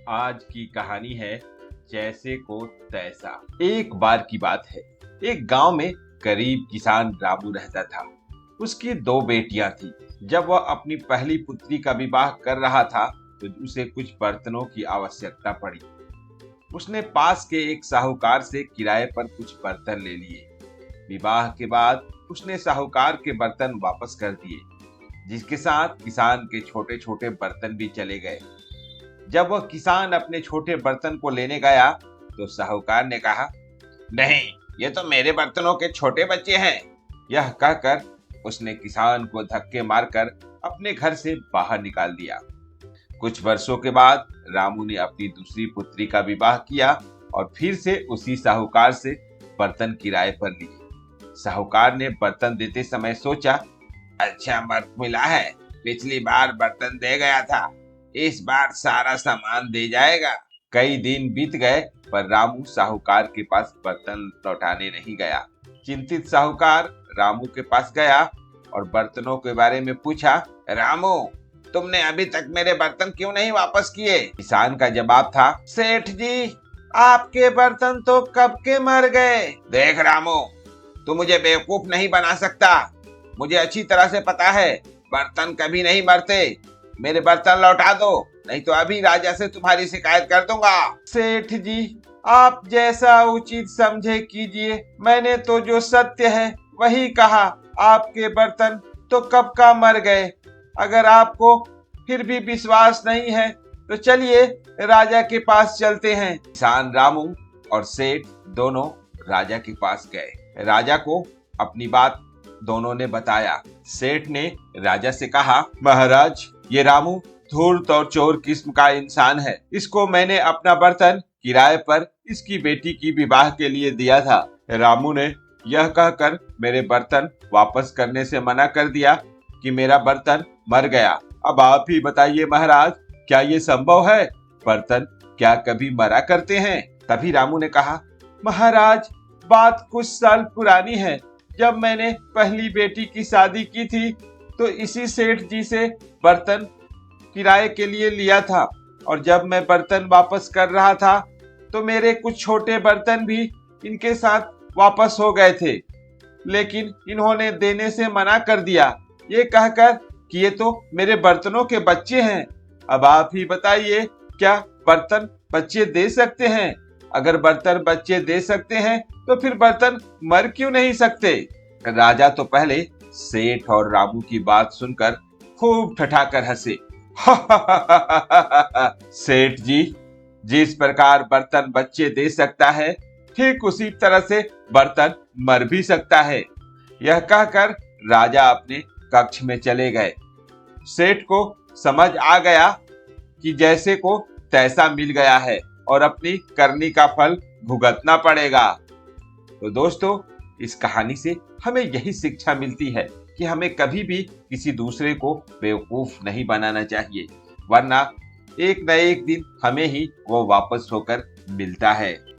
आज की कहानी है जैसे को तैसा। एक बार की बात है, एक गांव में गरीब किसान रामू रहता था। उसकी दो बेटियां थी। जब वह अपनी पहली पुत्री का विवाह कर रहा था तो उसे कुछ बर्तनों की आवश्यकता पड़ी। उसने पास के एक साहूकार से किराए पर कुछ बर्तन ले लिए। विवाह के बाद उसने साहूकार के बर्तन वापस कर दिए, जिसके साथ किसान के छोटे छोटे बर्तन भी चले गए। जब वह किसान अपने छोटे बर्तन को लेने गया तो साहूकार ने कहा, नहीं, ये तो मेरे बर्तनों के छोटे बच्चे हैं। यह कहकर उसने किसान को धक्के मारकर अपने घर से बाहर निकाल दिया। कुछ वर्षों के बाद रामू ने अपनी दूसरी पुत्री का विवाह किया और फिर से उसी साहूकार से बर्तन किराए पर लिए। साहूकार ने बर्तन देते समय सोचा, अच्छा मर्द मिला है, पिछली बार बर्तन दे गया था, इस बार सारा सामान दे जाएगा। कई दिन बीत गए पर रामू साहूकार के पास बर्तन लौटाने नहीं गया। चिंतित साहूकार रामू के पास गया और बर्तनों के बारे में पूछा, रामू, तुमने अभी तक मेरे बर्तन क्यों नहीं वापस किए? किसान का जवाब था, सेठ जी, आपके बर्तन तो कब के मर गए। देख रामू, तू मुझे बेवकूफ नहीं बना सकता। मुझे अच्छी तरह से पता है बर्तन कभी नहीं मरते। मेरे बर्तन लौटा दो, नहीं तो अभी राजा से तुम्हारी शिकायत कर दूंगा। सेठ जी, आप जैसा उचित समझे कीजिए। मैंने तो जो सत्य है वही कहा। आपके बर्तन तो कब का मर गए। अगर आपको फिर भी विश्वास नहीं है तो चलिए राजा के पास चलते हैं। किसान रामू और सेठ दोनों राजा के पास गए। राजा को अपनी बात दोनों ने बताया। सेठ ने राजा से कहा, महाराज, ये रामू धूर्त और चोर किस्म का इंसान है। इसको मैंने अपना बर्तन किराए पर इसकी बेटी की विवाह के लिए दिया था। रामू ने यह कहकर मेरे बर्तन वापस करने से मना कर दिया कि मेरा बर्तन मर गया। अब आप ही बताइए महाराज, क्या ये संभव है? बर्तन क्या कभी मरा करते हैं? तभी रामू ने कहा, महाराज, बात कुछ साल पुरानी है। जब मैंने पहली बेटी की शादी की थी तो इसी सेठ जी से बर्तन किराए के लिए लिया था, और जब मैं बर्तन वापस कर रहा था तो मेरे कुछ छोटे बर्तन भी इनके साथ वापस हो गए थे, लेकिन इन्होंने देने से मना कर दिया, ये कहकर कि ये तो मेरे बर्तनों के बच्चे हैं। अब आप ही बताइए, क्या बर्तन बच्चे दे सकते हैं? अगर बर्तन बच्चे दे सकते हैं तो फिर बर्तन मर क्यों नहीं सकते? राजा तो पहले सेठ और रामू की बात सुनकर खूब ठठाकर हंसे। सेठ जी, जिस प्रकार बर्तन बच्चे दे सकता है, ठीक उसी तरह से बर्तन मर भी सकता है। यह कहकर राजा अपने कक्ष में चले गए। सेठ को समझ आ गया कि जैसे को तैसा मिल गया है और अपनी करनी का फल भुगतना पड़ेगा। तो दोस्तों, इस कहानी से हमें यही शिक्षा मिलती है कि हमें कभी भी किसी दूसरे को बेवकूफ नहीं बनाना चाहिए, वरना एक न एक दिन हमें ही वो वापस होकर मिलता है।